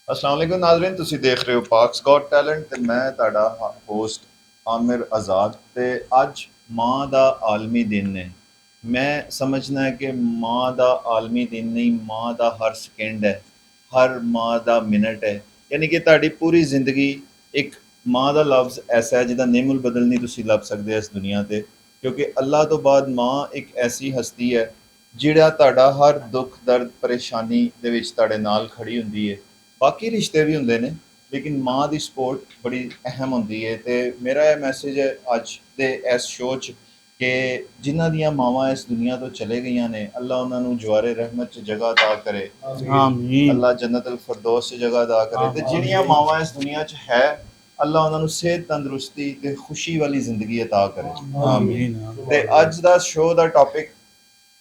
अस्सलाम वालेकुम नाज़रीन, ਤੁਸੀਂ ਦੇਖ ਰਹੇ ਹੋ ਪਾਕਸ ਗॉट ਟੈਲੈਂਟ ਤੇ ਮੈਂ ਤੁਹਾਡਾ ਹੋਸਟ ਆਮਿਰ ਆਜ਼ਾਦ। ਤੇ ਅੱਜ ਮਾਂ ਦਾ ਆਲਮੀ ਦਿਨ ਨੇ। ਮੈਂ ਸਮਝਣਾ ਹੈ ਕਿ ਮਾਂ ਦਾ ਆਲਮੀ ਦਿਨ ਨਹੀਂ, ਮਾਂ ਦਾ ਹਰ ਸਕਿੰਡ ਹੈ, ਹਰ ਮਾਂ ਦਾ ਮਿੰਟ ਹੈ। ਯਾਨੀ ਕਿ ਤੁਹਾਡੀ ਪੂਰੀ ਜ਼ਿੰਦਗੀ ਇੱਕ ਮਾਂ ਦਾ ਲਫ਼ਜ਼ ਐਸਾ ਹੈ ਜਿਹਦਾ ਨਿਮੁਲ ਬਦਲ ਨਹੀਂ ਤੁਸੀਂ ਲੱਭ ਸਕਦੇ ਇਸ ਦੁਨੀਆ ਤੇ, ਕਿਉਂਕਿ ਅੱਲਾਹ ਤੋਂ ਬਾਅਦ ਮਾਂ ਇੱਕ ਐਸੀ ਹਸਤੀ ਹੈ ਜਿਹੜਾ ਤੁਹਾਡਾ ਹਰ ਦੁੱਖ ਦਰਦ ਪਰੇਸ਼ਾਨੀ ਦੇ ਵਿੱਚ ਤੁਹਾਡੇ ਨਾਲ ਖੜੀ ਹੁੰਦੀ ਹੈ। ਬਾਕੀ ਰਿਸ਼ਤੇ ਵੀ ਹੁੰਦੇ ਨੇ ਲੇਕਿਨ ਮਾਂ ਦੀ ਸਪੋਰਟ ਬੜੀ ਅਹਿਮ ਹੁੰਦੀ ਹੈ। ਤੇ ਮੇਰਾ ਇਹ ਮੈਸੇਜ ਹੈ ਅੱਜ ਦੇ ਇਸ ਸ਼ੋਅ 'ਚ ਕਿ ਜਿਨ੍ਹਾਂ ਦੀਆਂ ਮਾਵਾਂ ਇਸ ਦੁਨੀਆ ਤੋਂ ਚਲੇ ਗਈਆਂ ਨੇ, ਅੱਲਾ ਉਹਨਾਂ ਨੂੰ ਜਵਾਰੇ ਰਹਿਮਤ 'ਚ ਜਗ੍ਹਾ ਅਤਾ ਕਰੇ, ਆਮੀਨ। ਅੱਲਾ ਜੰਨਤ ਅਲ ਫਿਰਦੌਸ 'ਚ ਜਗ੍ਹਾ ਅਤਾ ਕਰੇ। ਤੇ ਜਿਹੜੀਆਂ ਮਾਵਾਂ ਇਸ ਦੁਨੀਆ 'ਚ ਹੈ, ਅੱਲਾ ਉਹਨਾਂ ਨੂੰ ਸਿਹਤ ਤੰਦਰੁਸਤੀ ਤੇ ਖੁਸ਼ੀ ਵਾਲੀ ਜ਼ਿੰਦਗੀ ਅਤਾ ਕਰੇ। ਆਮੀਨ। ਤੇ ਅੱਜ ਦਾ ਸ਼ੋਅ ਦਾ ਟੌਪਿਕ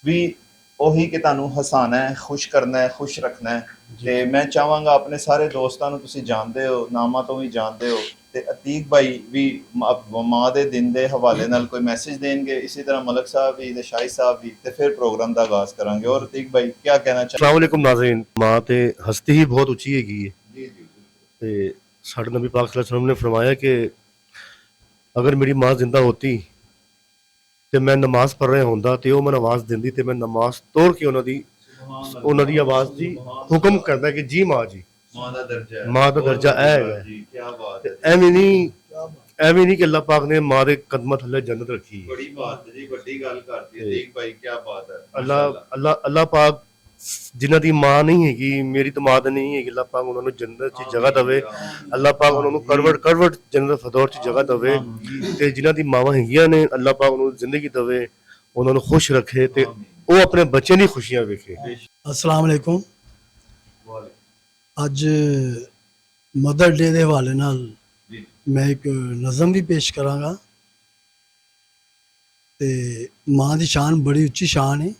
ਵੀ ਉਹੀ ਕਿ ਤੁਹਾਨੂੰ ਹਸਾਣਾ ਹੈ, ਖੁਸ਼ ਕਰਨਾ ਹੈ, ਖੁਸ਼ ਰੱਖਣਾ ਹੈ। ਤੇ ਮੈਂ ਚਾਹਾਂਗਾ ਆਪਣੇ ਸਾਰੇ ਦੋਸਤਾਂ ਨੂੰ, ਤੁਸੀਂ ਜਾਣਦੇ ਹੋ, ਨਾਮਾਂ ਤੋਂ ਵੀ ਜਾਣਦੇ ਹੋ, ਤੇ ਅਤੀਕ ਭਾਈ ਵੀ ਮਾਂ ਦੇ ਦਿਨ ਦੇ ਹਵਾਲੇ ਨਾਲ ਕੋਈ ਮੈਸੇਜ ਦੇਣਗੇ, ਇਸੇ ਤਰ੍ਹਾਂ ਮਲਕ ਸਾਹਿਬ ਵੀ ਤੇ ਸ਼ਾਹਿਦ ਸਾਹਿਬ ਵੀ, ਤੇ ਫਿਰ ਪ੍ਰੋਗਰਾਮ ਦਾ ਆਗਾਜ਼ ਕਰਾਂਗੇ। और अतीक भाई क्या कहना चाहेंगे? अस्सलाम वालेकुम नाज़रीन। माँ ते हस्ती ही बहुत उची हैगी है जी जी ते साढ़े नबी पाक सल्लल्लाहु अलैहि वसल्लम ने फरमाया कि अगर मेरी माँ जिंदा होती ਤੇ ਮੈਂ ਨਮਾਜ਼ ਪੜ੍ਹ ਰਿਹਾ ਹੁੰਦਾ ਤੇ ਉਹ ਮੈਨੂੰ ਆਵਾਜ਼ ਦਿੰਦੀ ਤੇ ਮੈਂ ਨਮਾਜ਼ ਤੋੜ ਕੇ ਉਹਨਾਂ ਦੀ ਆਵਾਜ਼ ਦੀ ਹੁਕਮ ਕਰਦਾ ਕਿ ਜੀ ਮਾਂ ਜੀ। मां दा दर्जा है, ਮਾਂ ਦਾ ਦਰਜਾ ਇਹ ਹੈਗਾ। जी क्या बात ਤੇ है, ਐਵੇਂ ਨਹੀਂ ਕਿ ਅੱਲਾਹ ਪਾਕ ਨੇ ਮਾਂ ਦੇ ਕਦਮਾਂ ਥੱਲੇ ਜੰਨਤ ਰੱਖੀ ਹੈ। बड़ी बात है जी, बड़ी गल करती है अतीक भाई, क्या बात है। ਅੱਲਾਹ ਪਾਕ ਜਿਨ੍ਹਾਂ ਦੀ ਮਾਂ ਨਹੀਂ ਹੈਗੀ, ਮੇਰੀ ਤਾਂ ਮਾਂ ਨਹੀਂ ਹੈਗੀ, ਅੱਲਾਹ ਪਾਕ ਉਹਨਾਂ ਨੂੰ ਜੰਨਤ 'ਚ ਜਗ੍ਹਾ ਦੇਵੇ। ਅੱਲਾਹ ਪਾਕ ਉਹਨਾਂ ਨੂੰ ਕਰਵਟ ਜੰਨਤ ਫਿਰਦੌਸ 'ਚ ਜਗ੍ਹਾ ਦੇਵੇ। ਤੇ ਜਿਨ੍ਹਾਂ ਦੀ ਮਾਵਾਂ ਹੈਗੀਆਂ ਨੇ, ਅੱਲਾਹ ਪਾਕ ਉਹਨਾਂ ਨੂੰ ਜ਼ਿੰਦਗੀ ਦੇਵੇ, ਉਹਨਾਂ ਨੂੰ ਖੁਸ਼ ਰੱਖੇ ਤੇ ਉਹ ਆਪਣੇ ਬੱਚਿਆਂ ਦੀ ਖੁਸ਼ੀਆਂ ਵੇਖੇ। अस्सलाम वालेकुम। ਅੱਜ ਮਦਰ ਡੇ ਦੇ ਹਵਾਲੇ ਨਾਲ ਜੀ ਮੈਂ ਇੱਕ ਨਜ਼ਮ ਵੀ ਪੇਸ਼ ਕਰਾਂਗਾ। ਤੇ ਮਾਂ ਦੀ ਸ਼ਾਨ ਬੜੀ ਉੱਚੀ ਸ਼ਾਨ ਹੈ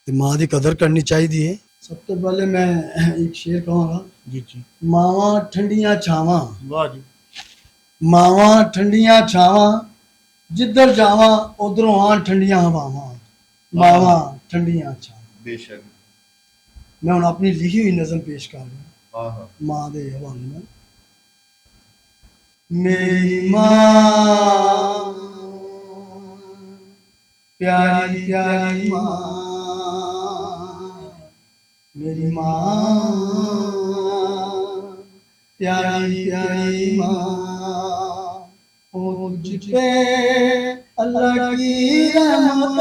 ਤੇ ਮਾਂ ਦੀ ਕਦਰ ਕਰਨੀ ਚਾਹੀਦੀ ਹੈ। ਸਭ ਤੋਂ ਪਹਿਲੇ ਮੈਂ ਇੱਕ ਸ਼ੇਰ ਕਹਾਂਗਾ। ਜੀ ਜੀ, ਮਾਵਾਂ ਠੰਡੀਆਂ ਛਾਵਾਂ, ਵਾਹ ਜੀ। ਮਾਵਾਂ ਠੰਡੀਆਂ ਛਾਵਾਂ, ਜਿੱਧਰ ਜਾਵਾਂ ਉਧਰੋਂ ਆਣ ਠੰਡੀਆਂ ਹਵਾਵਾਂ। ਮਾਵਾਂ ਠੰਡੀਆਂ ਛਾਵਾਂ। बेशक। मैं ਹੁਣ ਆਪਣੀ ਲਿਖੀ ਹੋਈ ਨਜ਼ਮ ਪੇਸ਼ ਕਰ ਰਿਹਾ हाँ हाँ ਮਾਂ ਦੇ ਹਵਾਲੇ ਨਾਲ। ਮੇਰੀ ਮਾਂ ਪਿਆਰੀ ਪਿਆਰੀ ਮਾਂ, ਮੇਰੀ ਮਾਂ ਪਿਆਰੀ ਪਿਆਰੀ ਮਾਂ, ਉਹ ਤੁझ पे अल्लाह की रहमत,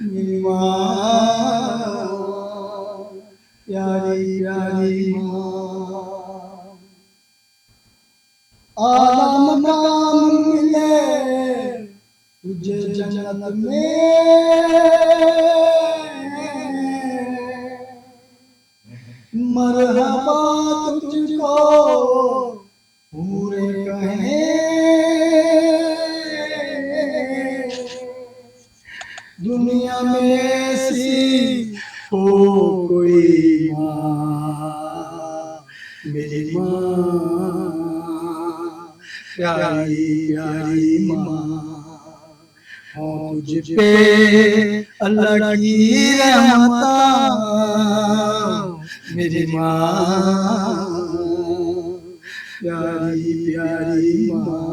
मेरी माँ प्यारी प्यारी माँ। आला मकाम मिले तुझे जन्नत में, मरहबा तुझको पूरे कहें। दुनिया में ऐसी हो कोई माँ, मेरी माँ प्यारी प्यारी माँ, हो तुझ पे अल्लाह की रहमत, मेरी माँ प्यारी प्यारी माँ,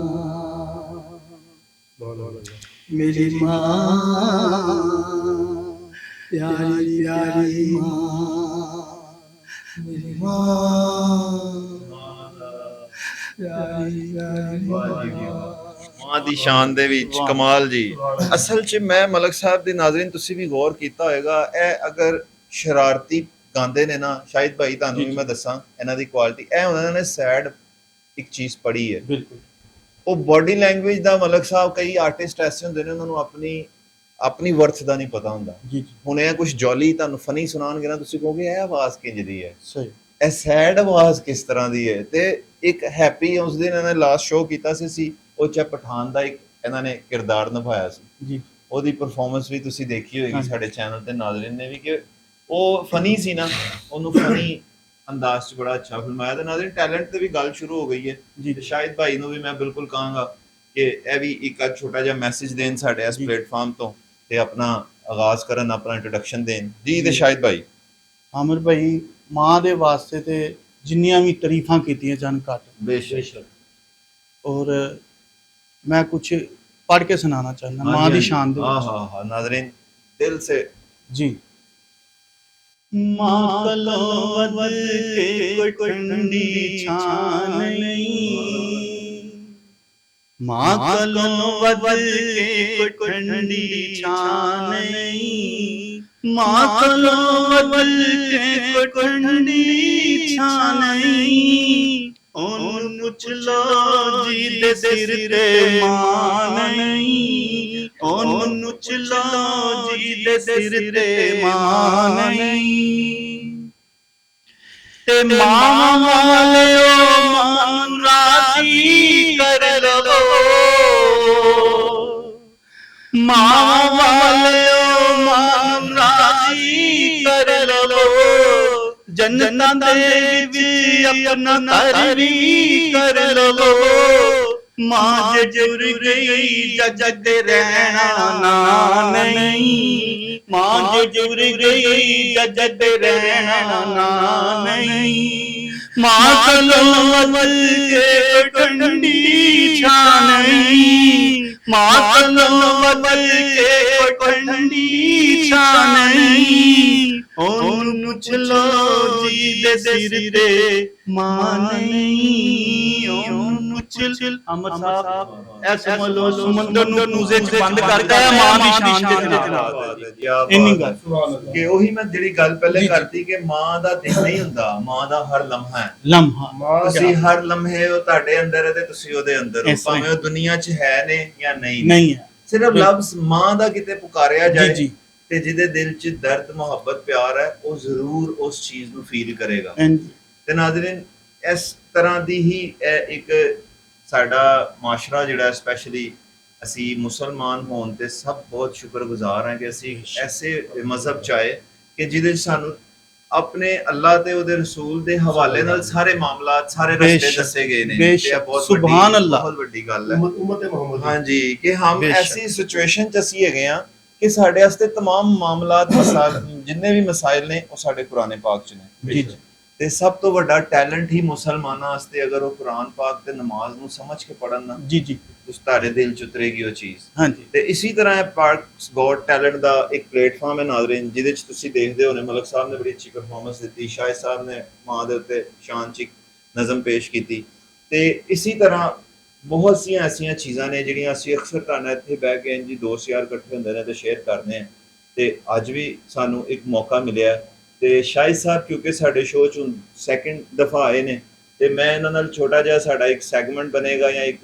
मेरी माँ प्यारी प्यारी माँ, मेरी माँ प्यारी प्यारी माँ। ਮਾਂ ਦੀ ਸ਼ਾਨ ਦੇ ਵਿੱਚ ਕਮਾਲ ਜੀ। ਅਸਲ 'ਚ ਮੈਂ ਮਲਕ ਸਾਹਿਬ ਦੇ ਨਾਜ਼ਰੀਨ, ਤੁਸੀਂ ਵੀ ਗੌਰ ਕੀਤਾ ਹੋਏਗਾ, ਇਹ ਅਗਰ ਸ਼ਰਾਰਤੀ ਗਾਉਂਦੇ ਨੇ ਨਾ, ਸ਼ਾਹਿਦ ਭਾਈ ਤੁਹਾਨੂੰ ਵੀ ਮੈਂ ਦੱਸਾਂ ਇਹਨਾਂ ਦੀ ਕੁਆਲਿਟੀ, ਇਹ ਉਹਨਾਂ ਨੇ ਸੈਡ ਇੱਕ ਚੀਜ਼ ਪੜ੍ਹੀ ਹੈ। ਬਿਲਕੁਲ। ਉਹ ਬੋਡੀ ਲੈਂਗੁਏਜ ਦਾ ਮਲਕ ਸਾਹਿਬ, ਕਈ ਆਰਟਿਸਟ ਐਸੇ ਹੁੰਦੇ ਨੇ ਉਹਨਾਂ ਨੂੰ ਆਪਣੀ ਵਰਥ ਦਾ ਨਹੀਂ ਪਤਾ ਹੁੰਦਾ। ਜੀ ਜੀ, ਹੁਣ ਇਹ ਕੁਝ ਜੋਲੀ ਤੁਹਾਨੂੰ ਫਨੀ ਸੁਣਾਉਣਗੇ ਨਾ, ਤੁਸੀਂ ਕਹੋਗੇ ਇਹ ਆਵਾਜ਼ ਕਿੰਜ ਦੀ ਹੈ, ਸਹੀ। ਇਹ ਸੈਡ ਆਵਾਜ਼ ਕਿਸ ਤਰ੍ਹਾਂ ਦੀ ਹੈ। ਤੇ ਇੱਕ ਹੈਪੀ, ਉਸ ਦਿਨ ਇਹਨਾਂ ਨੇ ਲਾਸਟ ਸ਼ੋਅ ਕੀਤਾ ਸੀ, ਉਹ 'ਚ ਪਠਾਨ ਦਾ ਇੱਕ ਇਹਨਾਂ ਨੇ ਕਿਰਦਾਰ ਨਿਭਾਇਆ ਸੀ। ਜੀ, ਉਹਦੀ ਪਰਫਾਰਮੈਂਸ ਵੀ ਤੁਸੀਂ ਦੇਖੀ ਹੋਏਗੀ ਸਾਡੇ ਚੈਨਲ ਤੇ, ਨਾਜ਼ਰੀਨ ਨੇ ਵੀ, ਕਿ ਉਹ ਫਨੀ ਸੀ ਨਾ, ਉਹਨੂੰ ਫਨੀ ਅੰਦਾਜ਼ 'ਚ ਬੜਾ ਅੱਛਾ ਫਿਲਮਾਇਆ। ਤੇ ਨਾਜ਼ਰੀਨ ਟੈਲੈਂਟ ਤੇ ਵੀ ਗੱਲ ਸ਼ੁਰੂ ਹੋ ਗਈ ਹੈ ਜੀ। ਤੇ ਸ਼ਾਹਿਦ ਭਾਈ ਨੂੰ ਵੀ ਮੈਂ ਬਿਲਕੁਲ ਕਹਾਂਗਾ ਕਿ ਇਹ ਵੀ ਇੱਕ ਛੋਟਾ ਜਿਹਾ ਮੈਸੇਜ ਦੇਣ ਸਾਡੇ ਇਸ ਪਲੇਟਫਾਰਮ ਤੋਂ, ਤੇ ਆਪਣਾ ਆਗਾਜ਼ ਕਰਨ, ਆਪਣਾ ਇੰਟਰੋਡਕਸ਼ਨ ਦੇਣ ਜੀ। ਤੇ ਸ਼ਾਹਿਦ ਭਾਈ ਆਮਿਰ ਭਾਈ ਮਾਂ ਦੇ ਵਾਸਤੇ ਤੇ ਜਿੰਨੀਆਂ ਵੀ ਤਾਰੀਫਾਂ ਕੀਤੀਆਂ ਜਾਣ ਘੱਟ। ਬੇਸ਼ੱਕ। ਔਰ मैं कुछ पढ़ के सुनाना चाहना माँ दी शान दे हाँ हाँ हाँ नाज़रीन दिल से जी। माँ कलो वध के कोई ठंडी छान नहीं, माँ कलो वध के कोई ठंडी छान नहीं, माँ कलो वध के कोई ठंडी छान नहीं, ओन पुछ लो जी दे सिर ते मान नहीं, ओन पुछ लो जी दे सिर ते मान नहीं। ते मां वाले ओ मान राजी कर लो, मां वाले ओ मान राजी कर लो, जन्नतां दे विच अपना घर भी कर लो, मां जे जुर गई जग रहना ना नहीं, मां जे जुर गई जग रहना ना नहीं, मां कलो वध के ठंडी छान नहीं, मां कलो वध के ठंडी छान नहीं, ओन पुछ लो जी दे सिर ते मान नहीं, ओन पुछ अमर साहब ऐ समझ लो समंदर ਨੂੰ ਕੂਜ਼ੇ ਚ ਬੰਦ ਕਰਦਾ ਹੈ ਮਾਂ ਦੀ ਸ਼ਾਨ ਦੇ ਨਾਲ। ਇੰਨੀ ਗੱਲ ਕਿ ਉਹੀ ਮੈਂ ਜਿਹੜੀ ਗੱਲ ਪਹਿਲੇ ਕਰਤੀ ਕਿ ਮਾਂ ਦਾ ਦਿਨ ਨਹੀਂ ਹੁੰਦਾ, ਮਾਂ ਦਾ ਹਰ ਲਮਹਾ ਹੈ। ਲਮਹਾ ਤੁਸੀਂ ਹਰ ਲਮਹੇ ਉਹ ਤੁਹਾਡੇ ਅੰਦਰ ਹੈ ਤੇ ਤੁਸੀਂ ਉਹਦੇ ਅੰਦਰ ਹੋ, ਭਾਵੇਂ ਉਹ ਦੁਨੀਆ 'ਚ ਹੈ ਨੇ ਜਾਂ ਨਹੀਂ ਨਹੀਂ ਹੈ। ਸਿਰਫ ਲਫ਼ਜ਼ ਮਾਂ ਦਾ ਕਿਤੇ ਪੁਕਾਰਿਆ ਜਾਏ ਜੀ ਤੇ ਜਿਹਦੇ ਦਿਲ 'ਚ ਦਰਦ ਮੁਹੱਬਤ ਪਿਆਰ ਹੈ ਉਹ ਜ਼ਰੂਰ ਉਸ ਚੀਜ਼ ਨੂੰ ਫੀਲ ਕਰੇਗਾ। ਤੇ ਨਾਜ਼ਰੀਨ ਇਸ ਤਰ੍ਹਾਂ ਦੀ ਹੀ ਇੱਕ ਸਾਡਾ ਮਾਸ਼ਰਾ ਜਿਹੜਾ ਸਪੈਸ਼ਲੀ ਅਸੀਂ ਮੁਸਲਮਾਨ ਹੋਣ ਤੇ ਸਭ ਬਹੁਤ ਸ਼ੁਕਰਗੁਜ਼ਾਰ ਹਾਂ ਕਿ ਅਸੀਂ ਐਸੇ ਮਜ਼ਹਬ 'ਚ ਆਏ ਕਿ ਜਿਹਦੇ 'ਚ ਸਾਨੂੰ ਆਪਣੇ ਅੱਲਾ ਤੇ ਉਹਦੇ ਰਸੂਲ ਦੇ ਹਵਾਲੇ ਨਾਲ ਸਾਰੇ ਮਾਮਲਾਤ ਸਾਰੇ ਰਸਤੇ ਦੱਸੇ ਗਏ ਨੇ। ਇਹ ਬਹੁਤ ਸੁਭਾਨ ਅੱਲਾ, ਬਹੁਤ ਵੱਡੀ ਗੱਲ ਹੈ ਉਮਤ ਮੁਹੰਮਦ। ਹਾਂਜੀ ਕਿ ਹਮ ਐਸੀ ਸਿਚੁਏਸ਼ਨ 'ਚ ਅਸੀਂ ਹੈਗੇ ਆ ਕਿ ਸਾਡੇ ਵਾਸਤੇ तमाम ਮਾਮਲਾਤ ਮਸਾਇਲ ਜਿੰਨੇ ਵੀ ਮਸਾਇਲ ਨੇ ਉਹ ਸਾਡੇ ਕੁਰਾਨ ਪਾਕ 'ਚ ਨੇ। ਜੀ ਤੇ ਸਭ ਤੋਂ ਵੱਡਾ ਟੈਲੈਂਟ ਹੀ ਮੁਸਲਮਾਨਾਂ ਵਾਸਤੇ ਅਗਰ ਉਹ ਕੁਰਾਨ ਪਾਕ ਤੇ ਨਮਾਜ਼ ਨੂੰ ਸਮਝ ਕੇ ਪੜਨ ਨਾ ਜੀ ਉਸ ਤੁਹਾਡੇ ਦਿਲ 'ਚ ਉਤਰੇਗੀ ਉਹ ਚੀਜ਼। ਹਾਂਜੀ ਤੇ ਇਸੇ ਤਰ੍ਹਾਂ ਪਾਕਸ ਗੋਡ ਟੈਲੈਂਟ ਦਾ ਇੱਕ ਪਲੇਟਫਾਰਮ ਹੈ ਨਾਜ਼ਰੀਨ, ਜਿਹਦੇ 'ਚ ਤੁਸੀਂ ਦੇਖਦੇ ਹੋਣੇ ਮਲਕ ਸਾਹਿਬ ਨੇ ਬੜੀ ਅੱਛੀ ਪਰਫਾਰਮੈਂਸ ਦਿੱਤੀ, ਸ਼ਾਹਿਦ ਸਾਹਿਬ ਨੇ ਮਾਂ ਦੇ ਉੱਤੇ ਸ਼ਾਨ 'ਚ ਨਜ਼ਮ ਪੇਸ਼ ਕੀਤੀ। ਤੇ ਇਸੇ ਤਰ੍ਹਾਂ ਬਹੁਤ ਸੀਆਂ ਐਸੀਆਂ ਚੀਜ਼ਾਂ ਨੇ ਜਿਹੜੀਆਂ ਅਸੀਂ ਅਕਸਰ ਤੁਹਾਨੂੰ ਇੱਥੇ ਬਹਿ ਕੇ ਇੰਝ ਦੋਸਤ ਯਾਰ ਇਕੱਠੇ ਹੁੰਦੇ ਨੇ ਤੇ ਸ਼ੇਅਰ ਕਰਦੇ ਹਾਂ। ਤੇ ਅੱਜ ਵੀ ਸਾਨੂੰ ਇੱਕ ਮੌਕਾ ਮਿਲਿਆ ਤੇ ਸ਼ਾਹਿਦ ਸਾਹਿਬ ਕਿਉਂਕਿ ਸਾਡੇ ਸ਼ੋਅ 'ਚ ਹੁਣ ਸੈਕਿੰਡ ਦਫਾ ਆਏ ਨੇ ਤੇ ਮੈਂ ਇਹਨਾਂ ਨਾਲ ਛੋਟਾ ਜਿਹਾ ਸਾਡਾ ਇੱਕ ਸੈਗਮੈਂਟ ਬਣੇਗਾ ਜਾਂ ਇੱਕ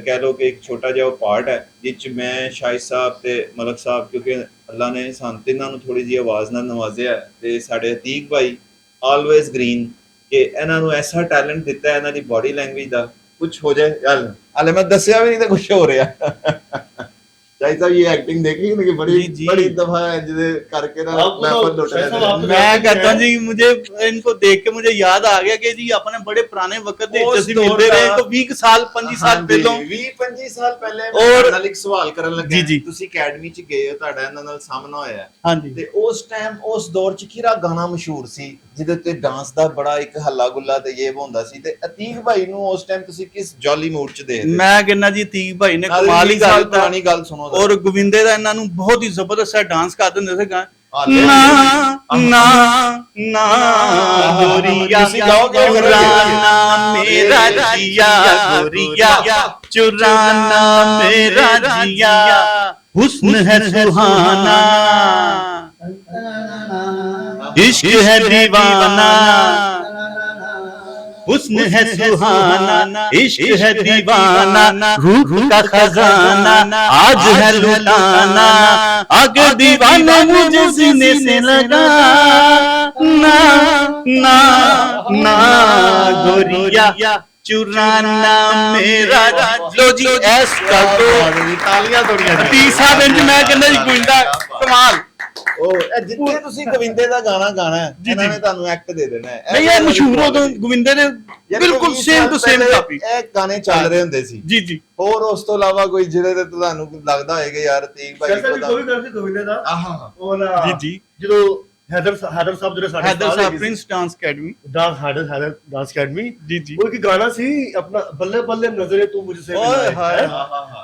ਕਹਿ ਲਓ ਕਿ ਇੱਕ ਛੋਟਾ ਜਿਹਾ ਉਹ ਪਾਰਟ ਹੈ ਜਿਸ 'ਚ ਮੈਂ ਸ਼ਾਹਿਦ ਸਾਹਿਬ ਤੇ ਮਲਕ ਸਾਹਿਬ ਕਿਉਂਕਿ ਅੱਲਾ ਨੇ ਸਾਨੂੰ ਤਿੰਨਾਂ ਨੂੰ ਥੋੜੀ ਜਿਹੀ ਆਵਾਜ਼ ਨਾਲ ਨਵਾਜ਼ਿਆ ਤੇ ਸਾਡੇ ਅਤੀਕ ਭਾਈ ਆਲਵੇਜ਼ ਗ੍ਰੀਨ ਕਿ ਇਹਨਾਂ ਨੂੰ ਐਸਾ ਟੈਲੈਂਟ ਦਿੱਤਾ ਹੈ ਇਹਨਾਂ ਦੀ ਬਾਡੀ ਲੈਂਗੁਏਜ ਦਾ ਕੁਝ ਹੋ ਜਾਏ ਯਾਰ ਹਾਲੇ ਮੈਂ ਦੱਸਿਆ ਵੀ ਨਹੀਂ ਤਾਂ ਕੁਝ ਹੋ ਰਿਹਾ। शाहिद साहब ये एक्टिंग देखी कि बड़ी दफा है जिसे करके ना मैं कहता हूं जी मुझे इनको देख के मुझे याद आ गया कि जी अपने बड़े पुराने वक्त दे ਵਿੱਚ ਅਸੀਂ ਮਿਲਦੇ ਰਹੇ तो 20 ਸਾਲ 25 ਸਾਲ ਪਹਿਲਾਂ 20-25 ਸਾਲ ਪਹਿਲੇ ਮੈਂ ਨਾਲ ਇੱਕ ਸਵਾਲ ਕਰਨ ਲੱਗਾ ਤੁਸੀਂ ਅਕੈਡਮੀ 'ਚ ਗਏ ਹੋ ਤੁਹਾਡਾ ਇਹਨਾਂ ਨਾਲ ਸਾਹਮਣਾ ਹੋਇਆ ਹਾਂਜੀ ਤੇ ਉਸ ਟਾਈਮ ਉਸ ਦੌਰ 'ਚ ਕਿਹੜਾ ਗਾਣਾ ਮਸ਼ਹੂਰ ਸੀ ਜਿਹਦੇ ਉੱਤੇ ਡਾਂਸ ਦਾ ਬੜਾ ਇੱਕ ਹੱਲਾ ਗੁੱਲਾ ਤੇ ਇਹ ਹੁੰਦਾ ਸੀ ਤੇ ਅਤੀਕ ਭਾਈ ਨੂੰ ਉਸ ਟਾਈਮ ਤੁਸੀਂ ਕਿਸ ਜੌਲੀ ਮੂਡ 'ਚ ਦੇਖਦੇ? ਮੈਂ ਕਹਿੰਦਾ ਜੀ ਅਤੀਕ ਭਾਈ ਨੇ ਕਮਾਲ ਹੀ ਕਰ ਦਿੱਤਾ। ਪੁਰਾਣੀ ਗੱਲ ਸੁਣੋ और गोविंदे ਦਾ ਇਹਨਾਂ ਨੂੰ ਬਹੁਤ ਹੀ ਜ਼ਬਰਦਸਤ ਡਾਂਸ ਕਰਦੇ ਹੁੰਦੇ ਸੀ ਨਾ ਨਾ ਨਾ ਗੋਰੀਆ ਚੁਰਾਨਾ ਮੇਰਾ ਜੀਆ ਗੋਰੀਆ ਚੁਰਾਨਾ ਮੇਰਾ ਜੀਆ ਹੁਸਨ ਹੈ ਸੁਹਾਨਾ इश्क है दीवाना हुस्न है सुहाना इश्क है दीवाना रूह का खजाना आज है लुटाना आगे दीवाना मुझे सीने से लगा ना ना ना गोरिया चुराना मेरा लो जी ऐस कर दो तालियां थोड़ियां तीसरा दिन मैं कहंदा जी गोविंदा कमाल ਉਹ ਜਿੱਥੇ ਤੁਸੀਂ ਗੋਵਿੰਦੇ ਦਾ ਗਾਣਾ ਗਾਣਾ ਹੈ ਇਹਨਾਂ ਨੇ ਤੁਹਾਨੂੰ ਐਕਟ ਦੇ ਦੇਣਾ ਹੈ ਨਹੀਂ ਇਹ ਮਸ਼ਹੂਰ ਹੋ ਤੋਂ ਗੋਵਿੰਦੇ ਦੇ ਬਿਲਕੁਲ ਸੇਮ ਟੂ ਸੇਮ ਕਾਪੀ ਇਹ ਗਾਣੇ ਚੱਲ ਰਹੇ ਹੁੰਦੇ ਸੀ ਜੀ ਜੀ ਹੋਰ ਉਸ ਤੋਂ ਇਲਾਵਾ ਕੋਈ ਜਿਹੜੇ ਤੇ ਤੁਹਾਨੂੰ ਲੱਗਦਾ ਹੋਏਗਾ ਯਾਰ ਤੀਕ ਭਾਈ ਕੋਈ ਗੱਲ ਸੀ ਗੋਵਿੰਦੇ ਦਾ ਆਹਾ ਉਹ ਨਾ ਜੀ ਜੀ ਜਦੋਂ ਹੈਦਰ ਸਾਹਿਬ ਜਿਹੜੇ ਸਾਡੇ ਹੈਦਰ ਉਸਤਾਦ ਸਾਹਿਬ ਹੈਗੇ ਸੀ। Prince Dance Academy Haider Dance Academy ਜੀ ਜੀ ਉਹ ਇੱਕ ਗਾਣਾ ਸੀ ਆਪਣਾ ਬੱਲੇ ਬੱਲੇ ਨਜ਼ਰੇ ਤੂੰ ਮੁਝਸੇ ਓਏ ਮਿਲਾਏ ਹਾਏ ਹੈਂ?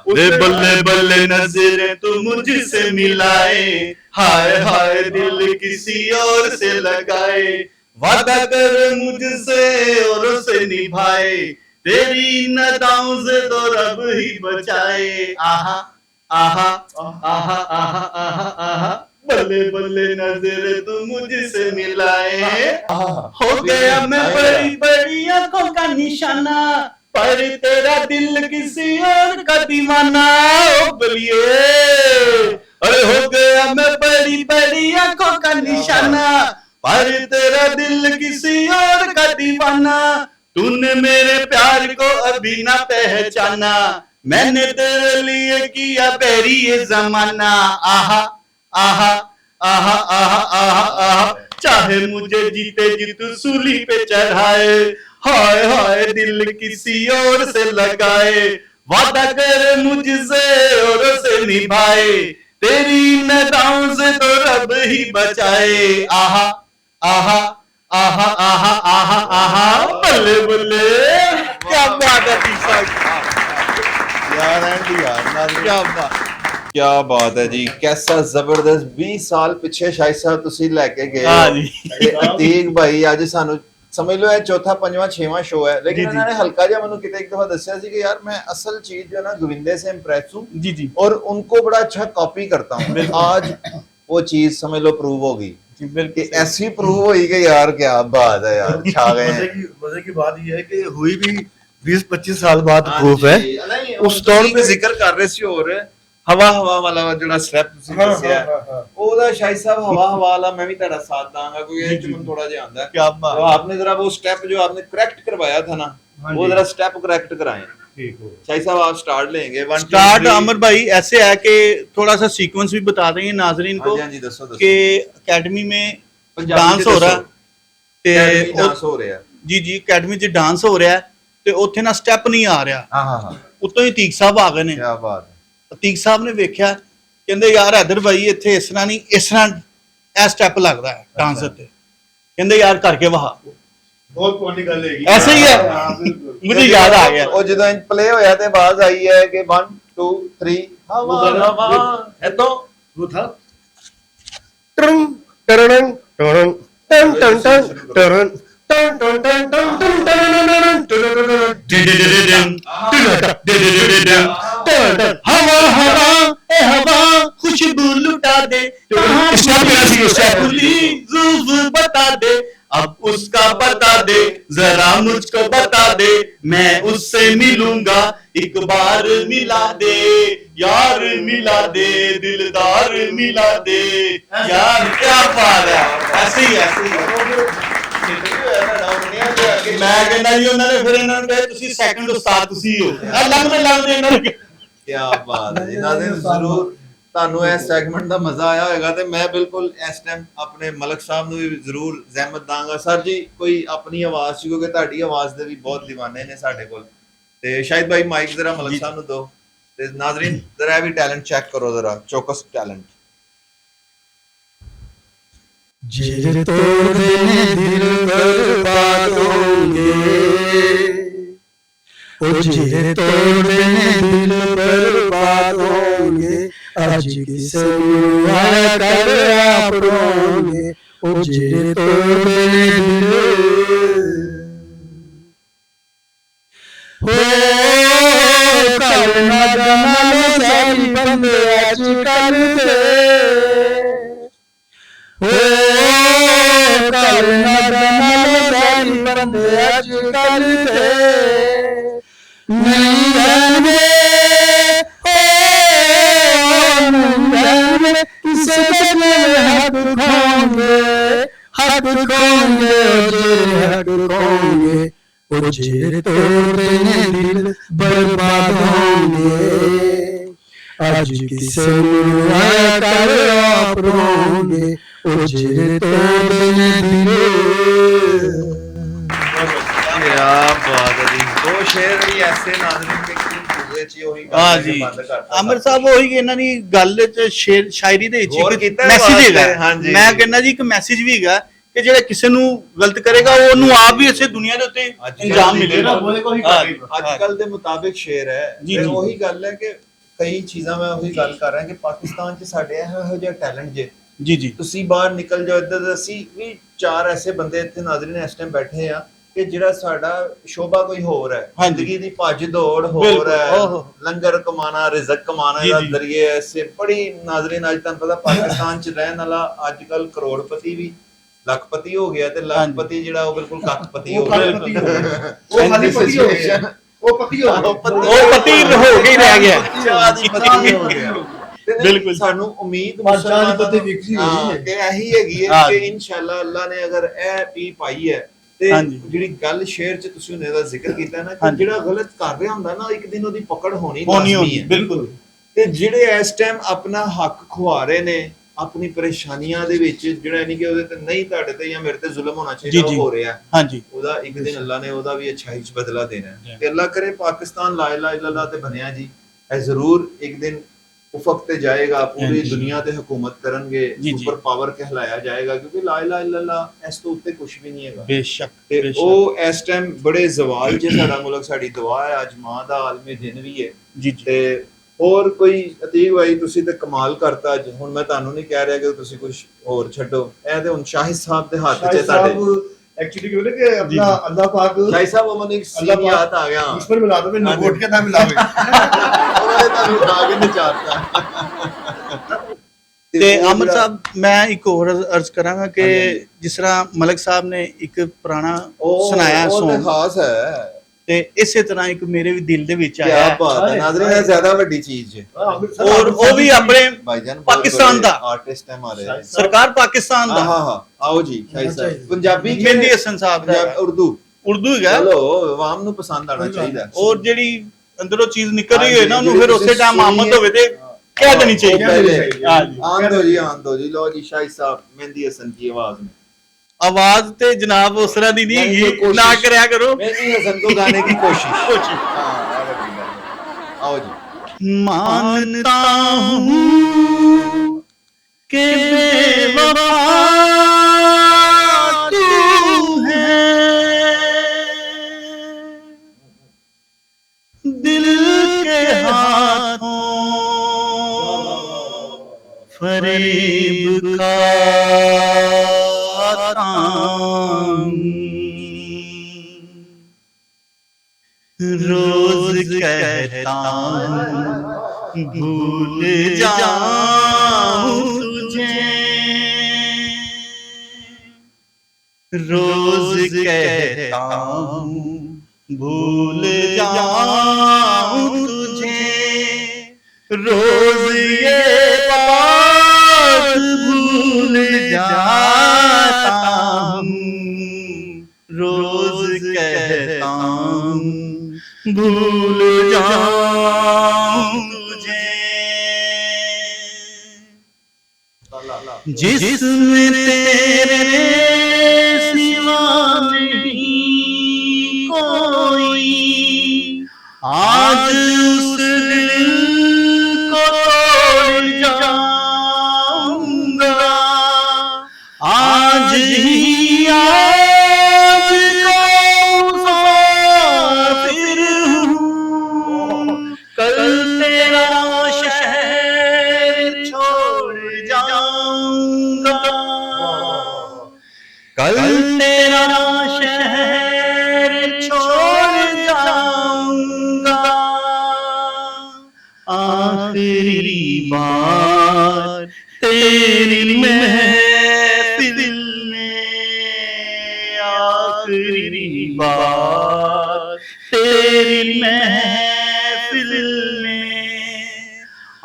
रे उसमें- बल्ले बल्ले नजरे तू मुझसे मिलाए हाय हाय दिल किसी और से लगाए वादा कर मुझसे और से निभाए तेरी नदाओं से तो रब ही बचाए आहा आहा आहा आहा आहा आहा बल्ले बल्ले नजरे तू मुझसे मिलाए हो गया मैं बड़ी बड़ी आंखों का निशाना पर तेरा दिल किसी और का दीवाना ओ बलिए अरे हो गया मैं बड़ी बड़ी आंखों का निशाना पर तेरा दिल किसी और का दीवाना तूने मेरे प्यार को अभी ना पहचाना मैंने तेरे लिए किया पैरी ये जमाना आहा आहा आहा आहा आहा आहा चाहे मुझे जीते जी तू सूली पे चढ़ाए हाय हाय दिल किसी और से लगाए वादा कर मुझसे और से निभाए तेरी नदाओं से तो रब ही बचाए आहा आहा आहा आहा आहा आहा बल्ले बल्ले क्या बात है जी साहब यार एंड यार नाज़रीन, क्या बात क्या बात है जी, कैसा ਜ਼ਬਰਦਸਤ 20 ਸਾਲ ਪਿੱਛੇ ਸ਼ਾਹਿਦ ਸਾਹਿਬ ਤੁਸੀਂ ਲੈ ਕੇ ਗਏ हाँ ਹੋ। जी ਤੇ ਅਤੀਕ ਭਾਈ ਅੱਜ ਸਾਨੂੰ ਸਮਝ ਲਓ ਇਹ ਚੌਥਾ ਪੰਜਵਾਂ ਛੇਵਾਂ ਸ਼ੋਅ ਹੈ, ਜੀ, ਲੇਕਿਨ ਜੀ। ਇਹਨਾਂ ਨੇ ਹਲਕਾ ਜਿਹਾ ਮੈਨੂੰ ਕਿਤੇ ਇੱਕ ਦਫਾ ਦੱਸਿਆ ਸੀ ਕਿ यार मैं असल चीज जो है ना गोविंदे से इम्प्रेस हूँ जी जी और उनको बड़ा अच्छा कॉपी करता हूँ। आज वो चीज समझ लो प्रूव होगी जी कि बिल्कुल ऐसी प्रूव हुई कि यार क्या बात है यार, छा गए हैं। मजे की बात ये है कि हुई भी 20-25 साल बाद प्रूफ है नहीं, उस उस दौर दौर में- ਜ਼ਿਕਰ ਕਰ ਰਹੇ ਸੀ ਹੋਰ ਹਵਾ ਹਵਾ ਵਾਲਾ ਜਿਹੜਾ ਸਟੈਪ ਤੁਸੀਂ ਦੱਸਿਆ ਉਹਦਾ ਸ਼ਾਹਿਦ ਸਾਹਿਬ ਹਵਾ ਹਵਾ ਵਾਲਾ मैं भी ਤੁਹਾਡਾ साथ ਦਾਂਗਾ क्योंकि ਇਹ ਚ ਮੈਨੂੰ ਥੋੜਾ ਜਿਹਾ ਆਂਦਾ है। क्या तो बात आपने जरा वो स्टेप जो आपने करेक्ट करवाया था ना हाँ वो जी। जरा स्टेप करेक्ट कराएं। ठीक हो शाहिद साहब आप स्टार्ट लेंगे 1 स्टार्ट अमर भाई ऐसे है कि थोड़ा सा सीक्वेंस भी बता देंगे नाजरीन को हाँ जी दसो दसो कि एकेडमी में पंजाबी डांस च हो रहा दसो। ते Academy डांस हो ਰਿਹਾ ਜੀ ਜੀ ਅਕੈਡਮੀ 'ਚ ਡਾਂਸ ਹੋ ਰਿਹਾ ਤੇ ਉੱਥੇ ਨਾ ਸਟੈਪ ਨਹੀਂ ਆ ਰਿਹਾ ਹਾਂ ਹਾਂ ਹਾਂ ਉੱਤੋਂ ਹੀ ਤੀਕ ਸਾਹਿਬ ਆ ਗਏ ਨੇ ਕੀ ਬਾਤ ਹੈ। ਤੀਕ ਸਾਹਿਬ ਨੇ ਵੇਖਿਆ ਕਹਿੰਦੇ ਯਾਰ ਹੈਦਰ ਭਾਈ ਇੱਥੇ ਇਸ ਤਰ੍ਹਾਂ ਨਹੀਂ ਇਸ ਤਰ੍ਹਾਂ ਇਹ ਸਟੈਪ ਲੱਗਦਾ ਹੈ ਡਾਂਸ ਉੱਤੇ ਕਹਿੰਦੇ ਯਾਰ ਕਰਕੇ ਵਹਾ बहुत पुरानी गल है ऐसे ही है हाँ, बिल्कुल। मुझे याद आ गया ਉਹ ਜਦੋਂ ਪਲੇ ਹੋਇਆ ਤੇ ਆਵਾਜ਼ ਆਈ ਹੈ ਕਿ 1 2 3 ਹਵਾ ਹਵਾ ਇਦੋਂ वो था टरंग टरंग टरंग टन टन टन टरंग टन टन टन टन टन टन टन हवा हवा ए हवा खुशबू लुटा दे जुल्फ बता दे अब उसका बता दे जरा मुझको बता दे मैं उससे मिलूंगा एक बार मिला दे यार मिला दे दिलदार मिला दे यार क्या बात है ऐसे ही मैं कहना जी उन्होंने फिर इन्होंने कहा ਤੁਸੀਂ ਸੈਕੰਡ ਉਸਤਾਦ ਤੁਸੀਂ ਹੋ ਲੱਗਦੇ ਇਹਨਾਂ ਨੇ ਕੀ ਬਾਤ ਹੈ ਜੀ। ਨਾਜ਼ਰੀਨ ਜ਼ਰੂਰ ਤੁਹਾਨੂੰ ਇਹ ਸੈਗਮੈਂਟ ਦਾ ਮਜ਼ਾ ਆਇਆ ਹੋਵੇਗਾ ਤੇ ਮੈਂ ਬਿਲਕੁਲ ਇਸ ਟਾਈਮ ਆਪਣੇ ਮਲਕ ਸਾਹਿਬ ਨੂੰ ਵੀ ਜ਼ਰੂਰ ਜ਼ਹਿਮਤ ਦਾਂਗਾ। ਸਰ ਜੀ ਕੋਈ ਆਪਣੀ ਆਵਾਜ਼ ਸੀ ਕਿਉਂਕਿ ਤੁਹਾਡੀ ਆਵਾਜ਼ ਦੇ ਵੀ ਬਹੁਤ دیਵਾਨੇ ਨੇ ਸਾਡੇ ਕੋਲ ਤੇ ਸ਼ਾਹਿਦ ਭਾਈ ਮਾਈਕ ਜ਼ਰਾ ਮਲਕ ਸਾਹਿਬ ਨੂੰ ਦਿਓ ਤੇ ਨਾਜ਼ਰੀਨ ਜ਼ਰਾ ਇਹ ਵੀ ਟੈਲੈਂਟ ਚੈੱਕ ਕਰੋ ਜ਼ਰਾ ਚੌਕਸ ਟੈਲੈਂਟ। जिर तोड़ देने दिल बर्बाद होंगे ओ जिर तोड़ देने दिल बर्बाद होंगे आज किसे मुआया कर आप रोंगे ओ जिर तोड़ देने दिल हो कल ना जमाने सारी बंदे आज कल दे करना जमाने सारी बंदे अजकल दे नहीं रहने किसे बदले हक खोंगे हक खोंगे ओ जेर तोड़ देने दिल बर्बाद होंगे आज किसे मुआया कर आप रोंगे ओ जेर तोड़ देने दिल। क्या बात है जी। दो शेर भी ऐसे नाज़रीन के क्यों हुए ਵਿੱਚ ਹੀ ਉਹੀ ਹਾਂ ਗੱਲ ਜੀ ਬੰਦ ਕਰਤਾ। ਅਮਰ ਸਾਹਿਬ ਉਹੀ ਇਹਨਾਂ ਦੀ ਗੱਲ ਚ ਸ਼ਾਇਰੀ ਦੇ ਵਿੱਚ ਗੌਰ ਇੱਕ ਕੀਤਾ ਹੈ ਮੈਸੇਜ ਵਾਸਤੇ, ਹੈਗਾ। ਹਾਂਜੀ। ਮੈਂ ਕਹਿੰਦਾ ਜੀ ਇੱਕ ਮੈਸੇਜ ਵੀ ਹੈਗਾ ਕਿ ਜਿਹੜਾ ਕਿਸੇ ਨੂੰ ਗਲਤ ਕਰੇਗਾ ਉਹਨੂੰ ਆਪ ਵੀ ਇਸੇ ਦੁਨੀਆ ਦੇ ਉੱਤੇ ਇੰਜਾਮ ਮਿਲੇਗਾ। ਅੱਜ ਕੱਲ ਦੇ ਮੁਤਾਬਿਕ ਸ਼ੇਰ ਹੈ। ਜੀ, ਫਿਰ ਜੀ। ਉਹੀ ਗੱਲ ਹੈ ਕਿ ਕਈ ਚੀਜ਼ਾਂ ਮੈਂ ਉਹੀ ਗੱਲ ਕਰ ਰਿਹਾ ਕਿ ਪਾਕਿਸਤਾਨ 'ਚ ਸਾਡੇ ਇਹੋ ਜਿਹਾ ਟੈਲੈਂਟ ਜੇ ਜੀ ਜੀ ਤੁਸੀਂ ਬਾਹਰ ਨਿਕਲ ਜਾਓ ਇੱਧਰ, ਅਸੀਂ ਵੀ 4 ਐਸੇ ਬੰਦੇ ਇੱਥੇ ਨਾਜ਼ਰੀਨ ਇਸ ਟਾਈਮ ਬੈਠੇ ਆ ਕਿ ਜਿਹੜਾ ਸਾਡਾ ਸ਼ੋਭਾ ਕੋਈ ਹੋਰ ਹੈ, ਹਾਂਜੀ। ਜ਼ਿੰਦਗੀ ਦੀ ਭੱਜ ਦੌੜ ਹੋਰ ਬਿਲਕੁਲ, ਹੈ, ਓਹੋ। ਲੰਗਰ ਕਮਾਣਾ, ਰਿਜ਼ਕ ਕਮਾਣਾ ਜੀ, ਦਾ ਜੀ। ਜ਼ਰੀਏ ਐਸੇ ਬੜੀ ਨਾਜ਼ਰੀਨ ਅੱਜ ਤੁਹਾਨੂੰ ਪਤਾ ਪਾਕਿਸਤਾਨ 'ਚ ਰਹਿਣ ਵਾਲਾ ਅੱਜ ਕੱਲ ਕਰੋੜਪਤੀ ਵੀ ਲੱਖਪਤੀ ਹੋ ਗਿਆ ਤੇ ਲੱਖਪਤੀ ਜਿਹੜਾ ਉਹ ਬਿਲਕੁਲ ਕੱਖਪਤੀ ਹੋ ਗਿਆ। ਉਹ ਖਾਲੀ ਪਤੀ ਹੋ ਗਿਆ, ਉਹ ਪਤੀ ਹੋ ਗਿਆ, ਉਹ ਪਤੀ ਹੋ ਕੇ ਹੀ ਰਹਿ ਗਿਆ। ਪਤੀ ਹੋ ਗਿਆ। ਬਿਲਕੁਲ। ਸਾਨੂੰ ਉਮੀਦ ਬਾਦਸ਼ਾਹ ਦੀ ਪਤੀ ਵਿਕਸੀ ਹੋਈ ਹੈ। ਕਿ ਇਹੀ ਹੈਗੀ ਹੈ ਹਾਂ। ਕਿ ਇਨਸ਼ਾਅੱਲਾ ਅੱਲਾ ਨੇ ਅਗਰ ਇਹ ਪੀ ਪਾਈ ਹੈ ਤੇ ਹਾਂਜੀ। ਜਿਹੜੀ ਗੱਲ ਸ਼ੇਰ 'ਚ ਤੁਸੀਂ ਉਹਨੇ ਦਾ ਜ਼ਿਕਰ ਕੀਤਾ ਨਾ ਕਿ ਹਾਂਜੀ। ਜਿਹੜਾ ਗਲਤ ਕਰ ਰਿਹਾ ਹੁੰਦਾ ਨਾ ਇੱਕ ਦਿਨ ਉਹਦੀ ਪਕੜ ਹੋਣੀ ਹੋਣੀ ਲਾਜ਼ਮੀ ਹੈ। ਬਿਲਕੁਲ। ਤੇ ਜਿਹੜੇ ਇਸ ਟਾਈਮ ਆਪਣਾ ਹੱਕ ਖੁਆ ਰਹੇ ਨੇ ਆਪਣੀ ਪਰੇਸ਼ਾਨੀਆਂ ਦੇ ਵਿੱਚ, ਜਿਹੜਾ ਨਹੀਂ ਕਿ ਉਹਦੇ ਤੇ ਨਹੀਂ ਤੁਹਾਡੇ ਤੇ ਜਾਂ ਮੇਰੇ ਤੇ ਜ਼ੁਲਮ ਹੋਣਾ ਚਾਹੀਦਾ ਜੀ, ਉਹ ਜੀ। ਹੋ ਰਿਹਾ, ਹਾਂਜੀ ਉਹਦਾ ਇੱਕ ਦਿਨ ਅੱਲਾ ਨੇ ਉਹਦਾ ਵੀ ਅੱਛਾਈ 'ਚ ਬਦਲਾ ਦੇਣਾ ਹੈ। ਤੇ ਅੱਲਾ ਕਰੇ ਪਾਕਿਸਤਾਨ ਲਾ ਇਲਾਹਾ ਇल्लल्लाह ਤੇ ਬਣਿਆ ਜੀ, ਇਹ ਜ਼ਰੂਰ ਇੱਕ ਦਿਨ ਉਫਕ ਤੇ ਜਾਏਗਾ, ਪੂਰੀ ਹਾਂਜੀ। ਦੁਨੀਆ ਤੇ ਹੁਕੂਮਤ ਕਰਨਗੇ, ਜੀ, ਜੀ। ਸੁਪਰ ਪਾਵਰ ਕਹਿਲਾਇਆ ਜਾਏਗਾ, ਕਿਉਂਕਿ ਲਾ ਇਲਾਹਾ ਇल्लल्लाह ਇਸ ਤੋਂ ਉੱਤੇ ਕੁਝ ਵੀ ਨਹੀਂ ਹੈਗਾ। ਬੇਸ਼ੱਕ ਤੇ ਬੇਸ਼ੱਕ। ਉਹ ਇਸ ਟਾਈਮ ਬੜੇ ਜ਼ਵਾਲ ਜੇ ਸਾਡਾ ਮੁਲਕ, ਸਾਡੀ ਦੁਆ ਹੈ ਅੱਜ ਮਾਂ ਦਾ ਆਲਮੀ ਦਿਨ ਵੀ ਹੈ। ਜੀ ਜੀ ਤੇ ਹੋਰ ਕੋਈ ਅਤੀਕ ਭਾਈ ਤੁਸੀਂ ਤੇ ਕਮਾਲ ਕਰਤਾ ਅੱਜ। ਹੁਣ ਮੈਂ ਤੁਹਾਨੂੰ ਨਹੀਂ ਕਹਿ ਰਿਹਾ ਕਿ ਤੁਸੀਂ ਕੁਝ ਹੋਰ ਛੱਡੋ, ਇਹ ਤੇ ਹੁਣ ਸ਼ਾਹਿਦ ਸਾਹਿਬ ਦੇ ਹੱਥ 'ਚ ਤੁਹਾਡੇ। एक्चुअली क्या बोले कि अपना अल्लाह पाक ਸ਼ਾਹਿਦ ਸਾਹਿਬ ਉਹ ਮੈਨੂੰ ਇੱਕ अल्लाह ਸੀਨ ਯਾਦ आ गया उस पर मिला दो, मैं नगोट के ना मिलावे। ਉਹਨਾਂ ਨੇ ਤੁਹਾਨੂੰ ਉਠਾ ਕੇ ਨਚਾਤਾ। ਤੇ ਅਮਰ ਸਾਹਿਬ ਮੈਂ ਇੱਕ ਹੋਰ ਅਰਜ਼ ਕਰਾਂਗਾ ਕਿ ਜਿਸ ਤਰ੍ਹਾਂ ਮਲਕ ਸਾਹਿਬ ਨੇ ਇੱਕ ਪੁਰਾਣਾ ਸੁਣਾਇਆ ਉਹ ਤੇ ਸੌਂਗ, ਖਾਸ ਹੈ। ਤੇ ਇਸੇ ਤਰ੍ਹਾਂ ਇੱਕ ਮੇਰੇ ਵੀ ਦਿਲ ਦੇ ਵਿੱਚ ਕੀ ਆਇਆ ਬਾਤ ਹੈ ਨਾਜ਼ਰੀਨ, ਇਹ ਜ਼ਿਆਦਾ ਵੱਡੀ ਚੀਜ਼ ਹੈ। ਔਰ ਉਹ ਵੀ ਆਪਣੇ ਭਾਈਜਾਨ ਪਾਕਿस्तान ਦਾ ਆਰਟਿਸਟ ਹੈ ਹਮਾਰੇ। ਸਰਕਾਰ ਪਾਕਿस्तान ਹਾਂ ਦਾ ਹਾਂ ਹਾਂ ਆਓ ਜੀ ਸ਼ਾਹਿਦ ਸਾਹਿਬ। ਪੰਜਾਬੀ ਕਿ ਮਹਿੰਦੀ ਹਸਨ ਸਾਹਿਬ ਦਾ ਪੰਜਾਬ ਉਰਦੂ ਹੈਗਾ। ਚਲੋ ਆਵਾਮ ਨੂੰ ਪਸੰਦ ਆਣਾ ਚਾਹੀਦਾ। ਔਰ ਜਿਹੜੀ ਅੰਦਰੋਂ ਚੀਜ਼ ਨਿਕਲ ਰਹੀ ਹੋਏ ਨਾ ਉਹਨੂੰ ਜਿਹੜੀ ਫਿਰ ਉਸੇ ਟਾਈਮ ਤੁਸੀਂ ਆਮਦ ਹੋਵੇ ਤੇ ਕਹਿ ਦੇਣੀ ਚਾਹੀਦੀ। ਹਾਂਜੀ। ਆਨ ਦੋ ਜੀ ਲੋ ਜੀ ਸ਼ਾਹਿਦ ਸਾਹਿਬ ਮਹਿੰਦੀ ਹਸਨ की आवाज में। आवाज ते जनाब उस तरह दी नहीं नहीं, है, ये कोशिश। ना करया करो। महेंदी हसन को गाने की कोशिश। हाँ, आओ जी। मानता हूँ कि बेवफा तू है, दिल के हाथों फरेब का रोज कहता हूँ भूल जाऊं तुझे, रोज कहता हूँ भूल जाऊं तुझे, रोज ये बात भूल जाता हूँ, रोज कहता हूँ भूल जाऊं तुझे, जिसमें तेरे सिवा नहीं कोई, आज उस दिल को तोड़ जाऊंगा, आज ही आज को मुसाफिर हूँ, कल तेरा शहर छोड़ जाऊंगा, कल तेरा शहर छोड़ जाऊंगा, आखिरी बार तेरी महफिल में, आखिरी बार तेरी महफिल में,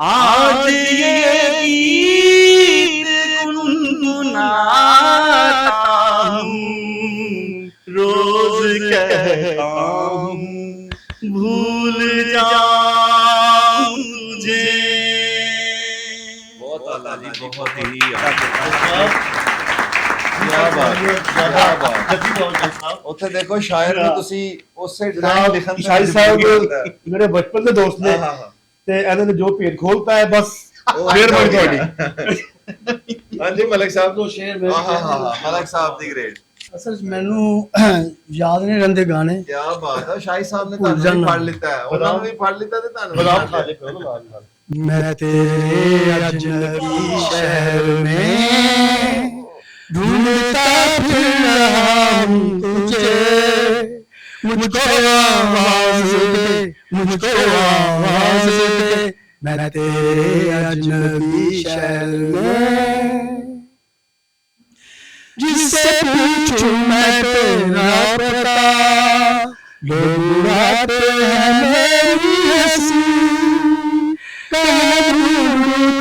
आज ये गीत गुनगुनाता हूँ, रोज कहता हूँ भूल जाऊं तुझे। बहुत आला जी, बहुत ही ਬਾਤ ਉੱਥੇ ਦੇਖੋ ਸ਼ਾਇਰ ਨੂੰ ਤੁਸੀਂ ਉਸੇ ਟਾਈਮ ਲਿਖਣ ਦਾ ਸ਼ਾਇਦ ਸਾਹਿਬ ਮੇਰੇ ਬਚਪਨ ਦੇ ਦੋਸਤ ਨੇ ਤੇ ਇਹਨਾਂ ਨੇ ਜੋ ਭੇਦ ਖੋਲਤਾ ਹੈ ਬਸ ਫੇਰ ਬਣ ਤੁਹਾਡੀ। ਹਾਂਜੀ ਮਲਕ ਸਾਹਿਬ दो शेर मेरे ਮਲਕ ਸਾਹਿਬ ਦੀ ਗ੍ਰੇਡ असल च मैनू याद नहीं रहंदे गाने ਕੀ ਬਾਤ ਹੈ ਸ਼ਾਹਿਦ ਸਾਹਿਬ ਨੇ ਤੁਹਾਨੂੰ ਵੀ ਫੜ ਲਿੱਤਾ ਹੈ ਉਹਨਾਂ ਨੂੰ ਵੀ ਫੜ ਲਿੱਤਾ ਤੇ ਤੁਹਾਨੂੰ ਬਦਾਮ ਖਾ ਦੇ ਕਰੋ ਨਾਲ ਨਾਲ। मैं तेरे अजनबी शहर में ढूंढता फिर रहा हूँ तुझे मुझको आवाज दे मुझको आवाज दे मैं तेरे अजनबी शहर में जिससे पूछूं मैं तेरा पता लोग उड़ाते हैं मेरी हंसी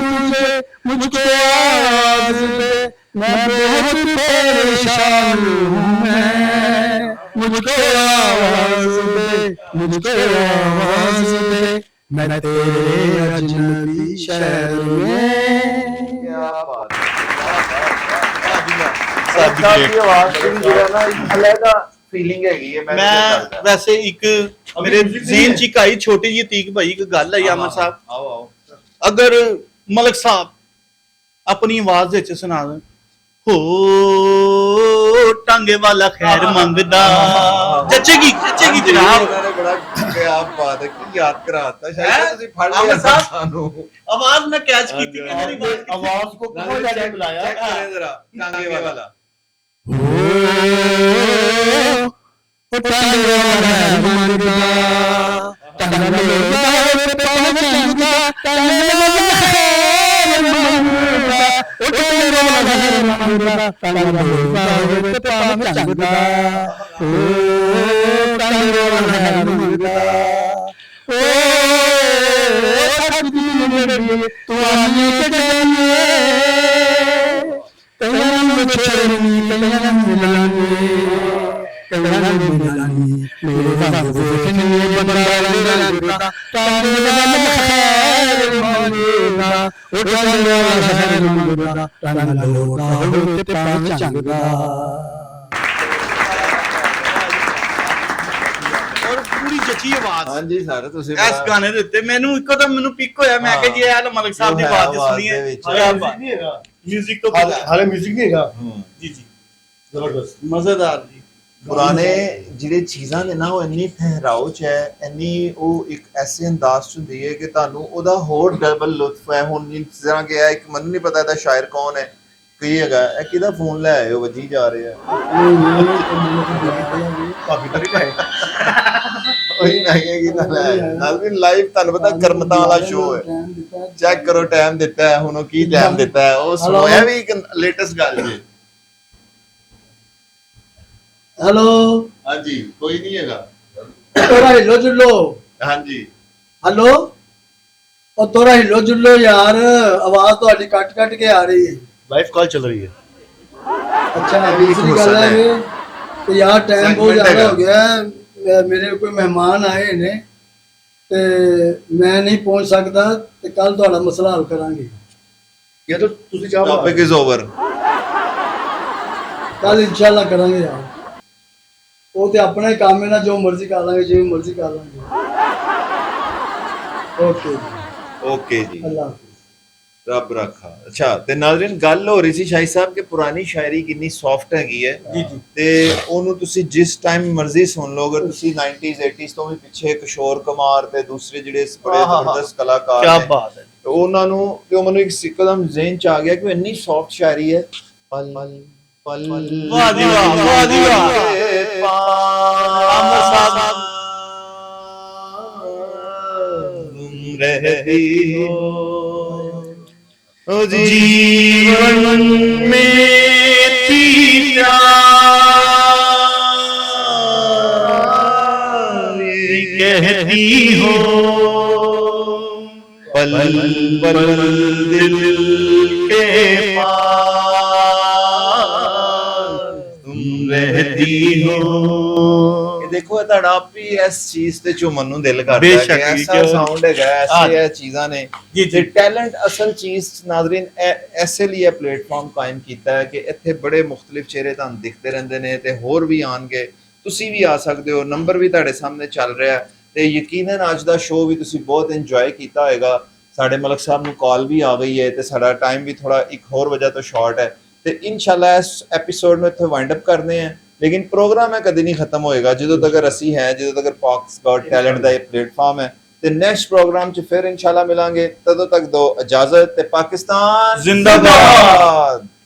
तुझे मुझको आवाज दे मैं बहुत परेशान हूँ मैं मुझको आवाज दे मैं तेरे अजनबी शहर में क्या बात ਸਾਹਿਬ ਦੀ ਆਵਾਜ਼ ਵੀ ਜਿਹੜਾ ਨਾ ਇੱਕ ਅਲੱਗਾ ਫੀਲਿੰਗ ਹੈਗੀ ਹੈ ਮੈਂ ਵੈਸੇ ਇੱਕ ਮੇਰੇ ਜ਼ਹਨ ਚ ਇੱਕ ਆਈ ਛੋਟੀ ਜਿਹੀ ਤੀਕ ਭਾਈ ਇੱਕ ਗੱਲ ਹੈ ਆਮਰ ਸਾਹਿਬ ਆਓ ਆਓ ਅਗਰ ਮਲਕ ਸਾਹਿਬ ਆਪਣੀ ਆਵਾਜ਼ ਵਿੱਚ ਸੁਣਾ ਦੇਣ ਹੋ ਟਾਂਗੇ ਵਾਲਾ ਖੈਰ ਮੰਗਦਾ ਜੱਚੇਗੀ ਜਨਾਬ ਉਹਨਾਂ ਨੇ ਬੜਾ ਕਿਆ ਬਾਤ ਹੈ ਕੀ ਯਾਦ ਕਰਾਤਾ ਸ਼ਾਇਦ ਤੁਸੀਂ ਫੜ ਲਿਆ ਆਮਰ ਸਾਹਿਬ ਸਾਨੂੰ ਆਵਾਜ਼ ਮੈਂ ਕੈਚ ਕੀਤੀ ਕਿ ਮੇਰੀ आवाज को कहाँ जाके बुलाया? ਚੈੱਕ ਕਰੇ ਜ਼ਰਾ ਟਾਂਗੇ ਵਾਲਾ ਔਰ ਪੂਰੀ ਜੱਚੀ ਆਵਾਜ਼ ਹਾਂਜੀ ਸਰ ਤੁਸੀਂ ਇਸ ਗਾਣੇ ਦੇ ਉੱਤੇ ਮੈਨੂੰ ਇੱਕੋ ਦਮ ਮੈਨੂੰ ਪਿਕ ਹੋਇਆ ਮੈਂ ਕਿਹਾ ਜੀ ਇਹ ਮਲਕ ਸਾਹਿਬ ਦੀ ਆਵਾਜ਼ ਸੁਣੀਏ ਮਿਊਜ਼ਿਕ ਤੋਂ हाले म्यूजिक नहीं हैगा। ਜੀ ਜੀ जबरदस्त। ਮਜ਼ੇਦਾਰ ਜੀ ਪੁਰਾਣੇ ਜਿਹੜੇ ਚੀਜ਼ਾਂ ਨੇ ਨਾ ਉਹ ਇੰਨੀ ਠਹਿਰਾਓ ਚ ਹੈ ਇੰਨੀ ਉਹ ਇੱਕ ਐਸੇ ਅੰਦਾਜ਼ ਚ ਹੁੰਦੀ ਹੈ ਕਿ ਤੁਹਾਨੂੰ ਉਹਦਾ ਹੋਰ ਡਬਲ ਲੁਤਫ ਹੈ ਹੁਣ ਜਿਸ ਤਰ੍ਹਾਂ ਕਿ ਹੈ ਇੱਕ ਮੈਨੂੰ ਨਹੀਂ ਪਤਾ ਇਹਦਾ ਸ਼ਾਇਰ ਕੌਣ ਹੈ ਕੀ ਹੈਗਾ ਇਹ ਕਿਹਦਾ ਫੋਨ ਲੈ ਆਏ ਹੋ ਵੱਜੀ ਜਾ ਰਿਹਾ काफी तरीका है। ਉਹੀ ਮੈਂ ਕਿਹਾ ਕਿ ਨਾ ਲੈ ਆਏ ਨਾਲ ਵੀ ਲਾਈਵ ਤੁਹਾਨੂੰ ਪਤਾ ਕਰਮਤਾਂ ਵਾਲਾ ਸ਼ੋਅ ਹੈ ਚੈੱਕ ਕਰੋ ਟਾਈਮ ਦਿੱਤਾ ਹੈ ਹੁਣ ਉਹ ਕੀ ਟਾਈਮ ਦਿੱਤਾ ਹੈ ਉਹ ਸੁਣਾਇਆ ਵੀ ਇੱਕ ਲੇਟੈਸਟ ਗੱਲ ਜੀ हेलो ਹਾਂਜੀ ਕੋਈ ਨਹੀਂ ਹੈਗਾ तोरा हिलो जुलो ਹਾਂਜੀ हेलो और तोरा हिलो जुलो यार आवाज ਤੁਹਾਡੀ ਕੱਟ ਕੱਟ ਕੇ ਆ ਰਹੀ ਹੈ लाइव कॉल चल रही है। अच्छा अभी दूसरी एक गल मसला है है। कि यार टाइम बहुत Segment ज्यादा है। हो गया है मेरे कोई मेहमान आए ने ते मैं नहीं पहुंच सकता ते कल ਤੁਹਾਡਾ ਮਸਲਾ ਹੱਲ ਕਰਾਂਗੇ ये तो तुसी चाहो ਟਾਪਿਕ ਇਜ਼ ਓਵਰ ਕੱਲ ਇਨਸ਼ਾਅੱਲਾ ਕਰਾਂਗੇ ਯਾਰ ਉਹ ਤੇ ਆਪਣਾ ਹੀ ਕੰਮ ਹੈ ਨਾ ਜੋ ਮਰਜ਼ੀ ਕਰ ਲਾਂਗੇ ਜਿਵੇਂ ਮਰਜ਼ੀ ਕਰ ਲਾਂਗੇ ਓਕੇ ਓਕੇ ਜੀ ਅੱਲਾਹ ਹਾਫਿਜ਼ ਰੱਬ ਰੱਖਾ ਅੱਛਾ ਤੇ ਨਾਜ਼ਰੀਨ ਗੱਲ ਹੋ ਰਹੀ ਸੀ ਸ਼ਾਹੀ ਸਾਹਿਬ ਕਿ ਪੁਰਾਣੀ ਸ਼ਾਇਰੀ ਕਿੰਨੀ ਸੌਫਟ ਹੈਗੀ ਹੈ ਜੀ ਜੀ ਤੇ ਉਹਨੂੰ ਤੁਸੀਂ ਜਿਸ ਟਾਈਮ ਮਰਜ਼ੀ ਸੁਣ ਲਓ ਅਗਰ ਤੁਸੀਂ 90s 80s ਤੋਂ ਵੀ ਪਿੱਛੇ ਕਿਸ਼ੋਰ ਕੁਮਾਰ ਤੇ ਦੂਸਰੇ ਜਿਹੜੇ ਬੜੇ ਜ਼ਬਰਦਸਤ ਕਲਾਕਾਰ ਕੀ ਨੇ ਬਾਤ ਹੈ ਤੇ ਉਹਨਾਂ ਨੂੰ ਤੇ ਉਹ ਮੈਨੂੰ ਇੱਕ ਇੱਕਦਮ ਜ਼ਿਹਨ ਚ ਆ ਗਿਆ ਕਿ ਇੰਨੀ ਸੌਫਟ ਸ਼ਾਇਰੀ ਹੈ ਪਲ ਪਲ ਵਾਹ ਜੀ ਵਾਹ ਵਾਹ ਜੀ ਵਾਹ ਆਮਰ ਸਾਹਿਬ तुम रहती हो ओ जीवन में थी कहती हो पल पल दिल के पास तुम रहती हो ਇਹ ਦੇਖੋ ਇਹ ਤੁਹਾਡਾ ਆਪ ਹੀ ਇਸ ਚੀਜ਼ ਤੇ ਝੂਮਣ ਨੂੰ ਦਿਲ ਕਰਦਾ ਹੈ ਬੇਸ਼ੱਕ ਕਿ ਜੀ, ਐਸਾ ਜੋ- ਸਾਊਂਡ ਹੈਗਾ, ਐਸੇ ਇਹ ਚੀਜ਼ਾਂ ਨੇ ਜੀ, ਤੇ ਜੀ। ਟੈਲੈਂਟ ਅਸਲ ਚੀਜ਼ ਨਾਜ਼ਰੀਨ ਐਸੇ ਲਈ ਇਹ ਪਲੇਟਫਾਰਮ ਕਾਇਮ ਕੀਤਾ ਹੈ ਕਿ ਇੱਥੇ ਬੜੇ ਮੁxtਲਿਫ ਚਿਹਰੇ ਤੁਹਾਨੂੰ ਦਿਖਦੇ ਰਹਿੰਦੇ ਨੇ ਤੇ ਹੋਰ ਵੀ ਆਣਗੇ, ਤੁਸੀਂ ਵੀ ਆ ਸਕਦੇ ਹੋ, ਨੰਬਰ ਵੀ ਤੁਹਾਡੇ ਸਾਹਮਣੇ ਚੱਲ ਰਿਹਾ ਹੈ ਤੇ ਯਕੀਨਨ ਅੱਜ ਦਾ ਸ਼ੋਅ ਵੀ ਤੁਸੀਂ ਬਹੁਤ ਇੰਜੋਏ ਕੀਤਾ ਹੋਏਗਾ। ਸਾਡੇ ਮਲਕ ਸਾਹਿਬ ਨੂੰ ਕਾਲ ਵੀ ਆ ਗਈ ਹੈ ਤੇ ਸਾਡਾ ਟਾਈਮ ਵੀ ਥੋੜਾ ਇੱਕ ਹੋਰ ਵਜ੍ਹਾ ਤੋਂ ਸ਼ਾਰਟ ਹੈ ਤੇ ਇਨਸ਼ਾਅੱਲਾ ਇਸ ਐਪੀਸੋਡ ਨੂੰ ਇੱਥੇ ਵਾਈਂਡ ਅਪ ਕਰਨੇ ਆ, ਲੇਕਿਨ ਪ੍ਰੋਗਰਾਮ ਹੈ ਕਦੇ ਨਹੀਂ ਖਤਮ ਹੋਏਗਾ ਜਦੋਂ ਤੱਕ ਅਸੀਂ ਹੈ, ਜਦੋਂ ਤੱਕ ਪਾਕਸ ਗॉड ਟੈਲੈਂਟ ਦਾ ਇਹ ਪਲੇਟਫਾਰਮ ਹੈ। ਤੇ ਨੈਕਸਟ ਪ੍ਰੋਗਰਾਮ 'ਚ ਫਿਰ ਇਨਸ਼ਾਅੱਲਾ ਮਿਲਾਂਗੇ, ਤਦੋਂ ਤੱਕ ਦੋ ਇਜਾਜ਼ਤ ਤੇ ਪਾਕਿਸਤਾਨ ਜ਼ਿੰਦਾਬਾਦ।